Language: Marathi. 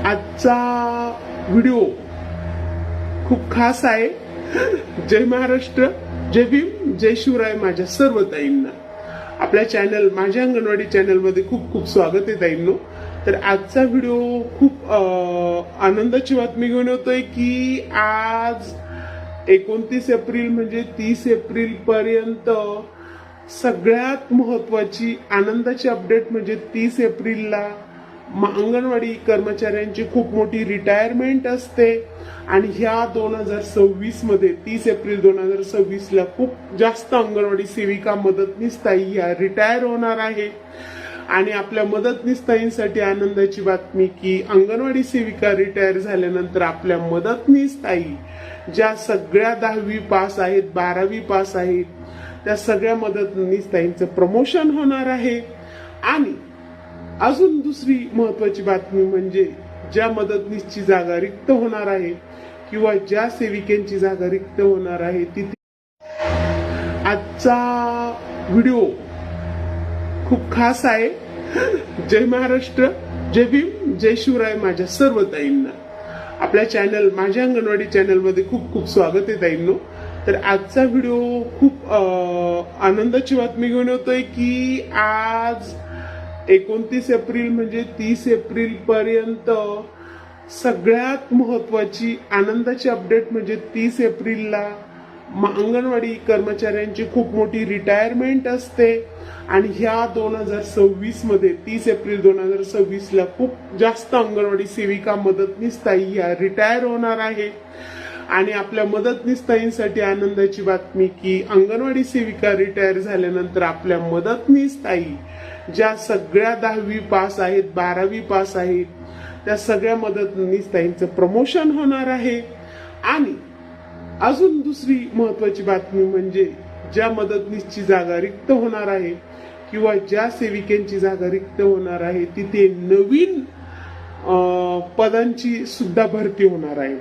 आजचा व्हिडिओ खूप खास आहे। जय महाराष्ट्र, जय भीम, जय शिवराय माझ्या सर्व ताईंना आपल्या चॅनल माझ्या अंगणवाडी चॅनल मध्ये खूप खूप स्वागत आहे ताईंनो। तर आजचा व्हिडिओ खूप आनंदाची बातमी घेऊन येतोय की आज 29 एप्रिल म्हणजे 30 एप्रिल पर्यंत सगळ्यात महत्वाची आनंदाची अपडेट म्हणजे 30 एप्रिलला अंगणवाडी कर्मचाऱ्यांची खूप मोठी रिटायरमेंट असते आणि ह्या 2026 मध्ये 30 एप्रिल 2026 ला खूप जास्त अंगणवाडी सेविका मदतनीस ताई ह्या रिटायर होणार आहे। आणि आपल्या मदतनीस ताईंसाठी आनंदाची बातमी की अंगणवाडी सेविका रिटायर झाल्यानंतर आपल्या मदतनीस ताई ज्या सगळ्या 10वी पास आहेत 12वी पास आहेत त्या सगळ्या मदतनीस ताईंचं प्रमोशन होणार आहे। आणि अजून दुसरी महत्वाची बातमी म्हणजे ज्या मदतनीसची जागा रिक्त होणार आहे किंवा ज्या सेविकेंची जागा रिक्त होणार आहे तिथे आजचा व्हिडिओ खूप खास आहे। जय महाराष्ट्र, जय भीम, जय शिवराय माझ्या सर्व ताईंना आपल्या चॅनल माझ्या अंगणवाडी चॅनल मध्ये खूप खूप स्वागत आहे ताईंनो। तर आजचा व्हिडिओ खूप आनंदाची बातमी घेऊन येतोय की आज 29 एप्रिल म्हणजे 30 एप्रिल पर्यंत सगळ्यात महत्वाची आनंदाची अपडेट म्हणजे 30 एप्रिलला अंगणवाडी कर्मचाऱ्यांची खूप मोठी रिटायरमेंट असते आणि ह्या 2026 मध्ये 30 एप्रिल 2026 ला खूप जास्त अंगणवाडी सेविका मदतनीस ताई ह्या रिटायर होणार आहे। आणि आपल्या मदतनीस ताईंसाठी आनंदाची बातमी की अंगणवाडी सेविका रिटायर झाल्यानंतर आपल्या मदतनीस ताई ज्या सगळ्या 10वी पास आहेत 12वी पास आहेत त्या सगळ्या मदतनीस ताईंचं प्रमोशन होणार आहे। आणि अजून दुसरी महत्वाची बातमी म्हणजे ज्या मदतनीसची जागा रिक्त होणार आहे किंवा ज्या सेविकेंची जागा रिक्त होणार आहे तिथे नवीन पदांची सुद्धा भरती होणार आहे।